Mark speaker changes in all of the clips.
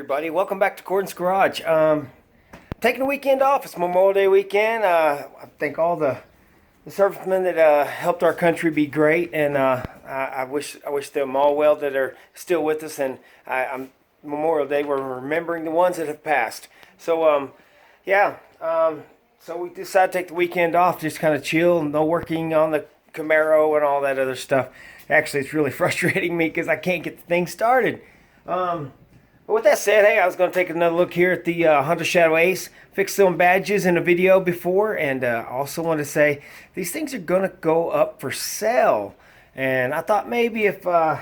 Speaker 1: everybody. Welcome back to Gordon's Garage. Taking the weekend off. It's Memorial Day weekend. I thank all the servicemen that helped our country be great, and I wish them all well that are still with us. And I'm Memorial Day. We're remembering the ones that have passed. So so we decided to take the weekend off, just kind of chill, no working on the Camaro and all that other stuff. Actually, it's really frustrating me because I can't get the thing started. But with that said, hey, I was going to take another look here at the Honda Shadow Ace. Fixed some badges in a video before, and also want to say these things are going to go up for sale. And I thought maybe if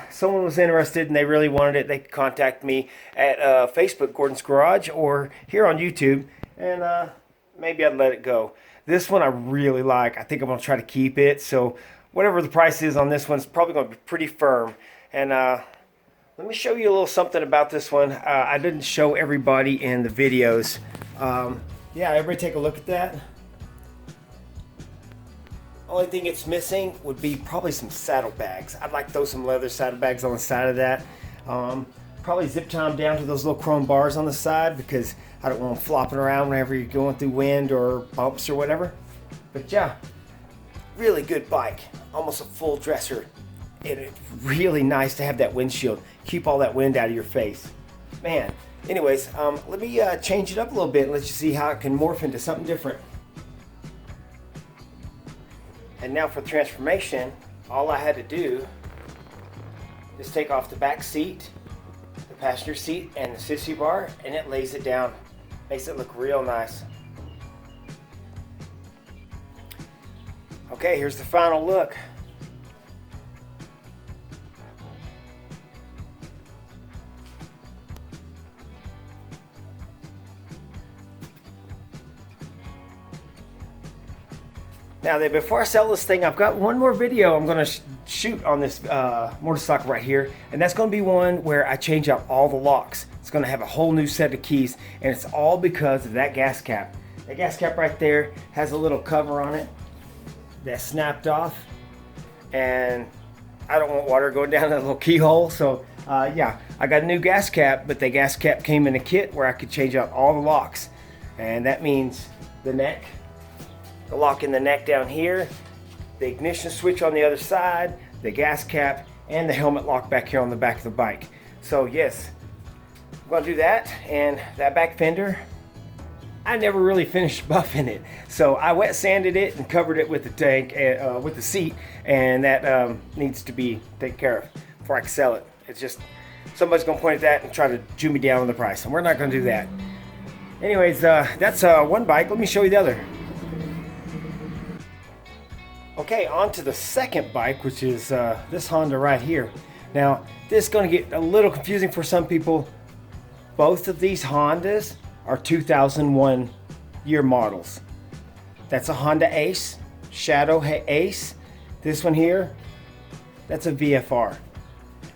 Speaker 1: someone was interested and they really wanted it, they could contact me at Facebook, Gordon's Garage, or here on YouTube, and maybe I'd let it go. This one I really like. I think I'm going to try to keep it. So whatever the price is on this one, it's probably going to be pretty firm. And let me show you a little something about this one. I didn't show everybody in the videos. Yeah, everybody take a look at that. Only thing it's missing would be probably some saddlebags. I'd like to throw some leather saddlebags on the side of that. Probably zip tie them down to those little chrome bars on the side because I don't want them flopping around whenever you're going through wind or bumps or whatever. But yeah, really good bike. Almost a full dresser. And it's really nice to have that windshield. Keep all that wind out of your face. Man, anyways, let me change it up a little bit and let you see how it can morph into something different. And now for the transformation, all I had to do is take off the back seat, the passenger seat, and the sissy bar, and it lays it down. Makes it look real nice. Okay, here's the final look. Now, before I sell this thing, I've got one more video I'm going to shoot on this motorcycle right here, and that's going to be one where I change out all the locks. It's going to have a whole new set of keys, and it's all because of that gas cap. That gas cap right there has a little cover on it that snapped off, and I don't want water going down that little keyhole, so yeah, I got a new gas cap, but the gas cap came in a kit where I could change out all the locks, and that means the neck, the lock in the neck down here, the ignition switch on the other side, the gas cap, and the helmet lock back here on the back of the bike. So yes, I'm going to do that. And that back fender, I never really finished buffing it, so I wet sanded it and covered it with the tank, with the seat, and that needs to be taken care of before I can sell it. It's just somebody's going to point at that and try to Jew me down on the price, and we're not going to do that. Anyways, that's one bike. Let me show you the other. Okay, on to the second bike, which is this Honda right here. Now, this is going to get a little confusing for some people. Both of these Hondas are 2001 year models. That's a Honda Ace, Shadow Ace. This one here, that's a VFR.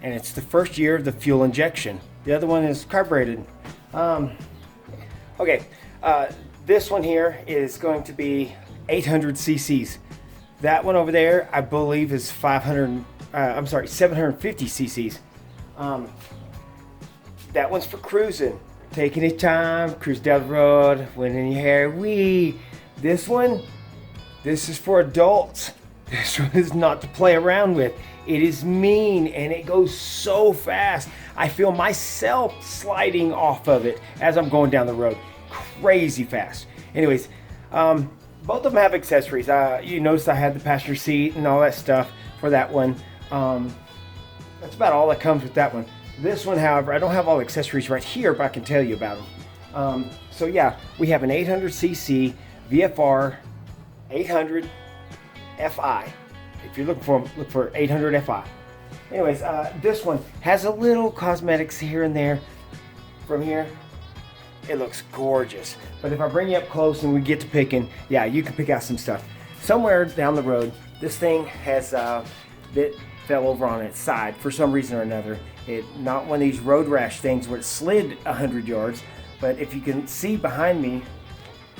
Speaker 1: And it's the first year of the fuel injection. The other one is carbureted. Okay, this one here is going to be 800 cc's. That one over there, I believe, is 750 cc's. That one's for cruising, taking your time, cruise down the road, when in your hair, wee. This one, this is for adults. This one is not to play around with. It is mean and it goes so fast. I feel myself sliding off of it as I'm going down the road. Crazy fast. Anyways, both of them have accessories. You notice I had the passenger seat and all that stuff for that one. That's about all that comes with that one. This one, however, I don't have all the accessories right here, but I can tell you about them. So yeah, we have an 800cc VFR 800 FI. If you're looking for them, look for 800 FI. Anyways, this one has a little cosmetics here and there from here. It looks gorgeous. But if I bring you up close and we get to picking, yeah, you can pick out some stuff. Somewhere down the road, this thing has that fell over on its side for some reason or another. It not one of these road rash things where it slid 100 yards, but if you can see behind me,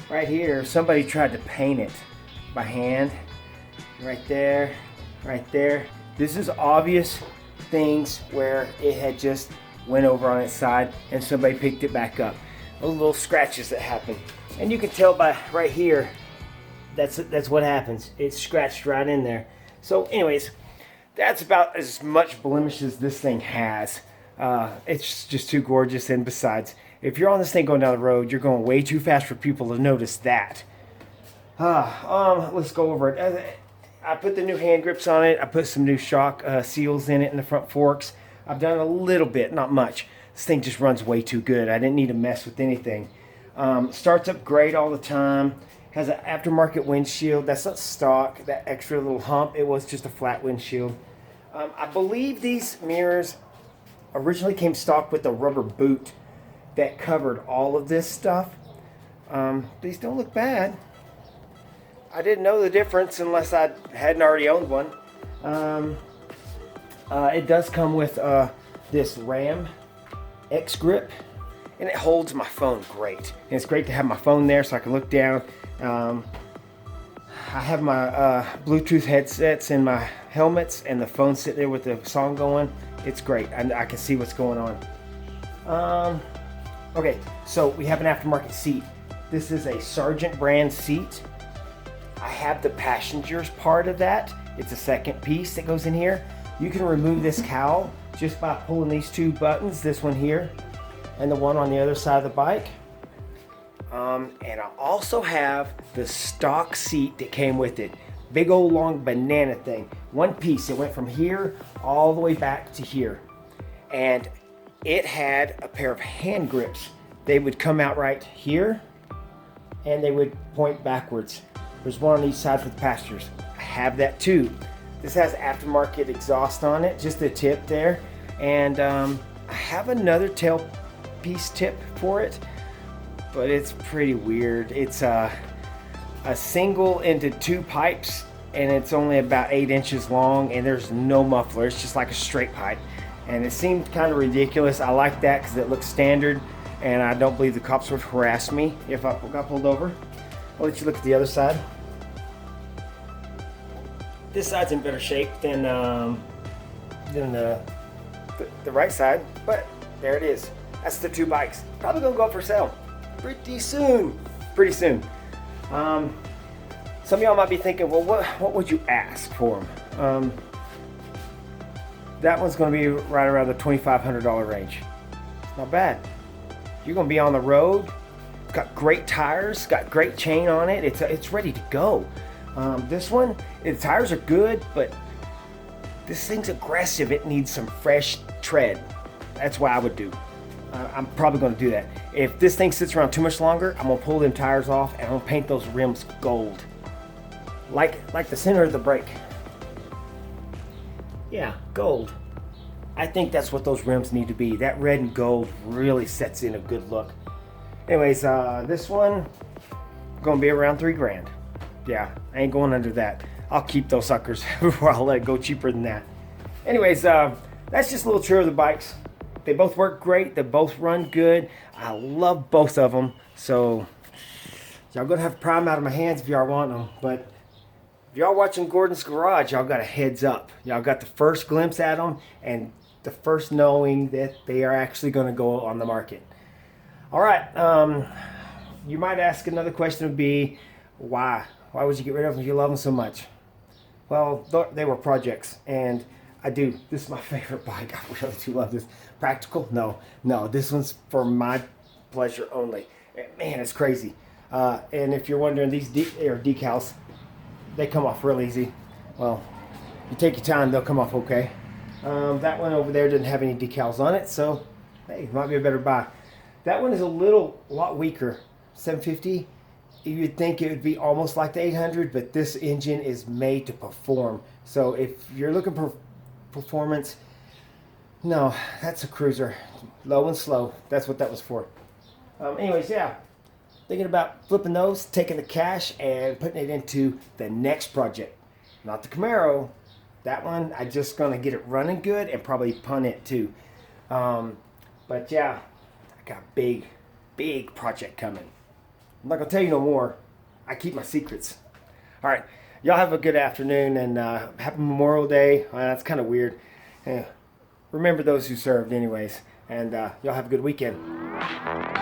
Speaker 1: right here, somebody tried to paint it by hand. Right there, right there. This is obvious things where it had just went over on its side, and somebody picked it back up. Those little scratches that happen. And you can tell by right here, that's what happens. It's scratched right in there. So anyways, that's about as much blemish as this thing has. It's just too gorgeous, and besides, if you're on this thing going down the road, you're going way too fast for people to notice that. Let's go over it. I put the new hand grips on it. I put some new shock seals in it in the front forks. I've done a little bit, not much. This thing just runs way too good. I didn't need to mess with anything. Starts up great all the time. Has an aftermarket windshield. That's not stock, that extra little hump. It was just a flat windshield. I believe these mirrors originally came stock with a rubber boot that covered all of this stuff. These don't look bad. I didn't know the difference unless I hadn't already owned one. It does come with this Ram X grip, and it holds my phone great. And it's great to have my phone there so I can look down. I have my Bluetooth headsets and my helmets, and the phone sitting there with the song going. It's great. I can see what's going on. Okay, so we have an aftermarket seat. This is a Sargent brand seat. I have the passengers part of that. It's a second piece that goes in here. You can remove this cowl just by pulling these two buttons, this one here and the one on the other side of the bike. And I also have the stock seat that came with it. Big old long banana thing. One piece. It went from here all the way back to here. And it had a pair of hand grips. They would come out right here and they would point backwards. There's one on each side for the passengers. I have that too. This has aftermarket exhaust on it, just the tip there. And I have another tail piece tip for it, but it's pretty weird. It's a single into two pipes, and it's only about 8 inches long, and there's no muffler. It's just like a straight pipe. And it seemed kind of ridiculous. I like that because it looks standard, and I don't believe the cops would harass me if I got pulled over. I'll let you look at the other side. This side's in better shape than the right side, but there it is. That's the two bikes. Probably gonna go up for sale pretty soon. Pretty soon. Some of y'all might be thinking, well, what would you ask for them? That one's gonna be right around the $2,500 range. It's not bad. You're gonna be on the road. It's got great tires, got great chain on it. It's ready to go. This one, the tires are good, but this thing's aggressive. It needs some fresh tread. That's what I would do. I'm probably going to do that. If this thing sits around too much longer, I'm going to pull them tires off and I'm going to paint those rims gold. Like the center of the brake. Yeah, gold. I think that's what those rims need to be. That red and gold really sets in a good look. Anyways, this one, going to be around $3,000. Yeah, I ain't going under that. I'll keep those suckers before I'll let it go cheaper than that. Anyways, that's just a little tour of the bikes. They both work great. They both run good. I love both of them. So y'all gonna have to pry them out of my hands if y'all want them. But if y'all watching Gordon's Garage, y'all got a heads up. Y'all got the first glimpse at them and the first knowing that they are actually gonna go on the market. All right. You might ask another question would be, why? Why would you get rid of them if you love them so much? Well, they were projects, and I do. This is my favorite bike. I really do love this. Practical? No. This one's for my pleasure only. Man, it's crazy. And if you're wondering, these decals, they come off real easy. Well, you take your time, they'll come off okay. That one over there didn't have any decals on it, so hey, it might be a better buy. That one is a lot weaker. 750. You'd think it would be almost like the 800, but this engine is made to perform. So if you're looking for performance, no, that's a cruiser. Low and slow. That's what that was for. Anyways, yeah. Thinking about flipping those, taking the cash and putting it into the next project. Not the Camaro. That one, I'm just going to get it running good and probably punt it too. But yeah, I got a big project coming. I'm not going to tell you no more. I keep my secrets. All right. Y'all have a good afternoon and happy Memorial Day. That's kind of weird. Remember those who served anyways. and y'all have a good weekend.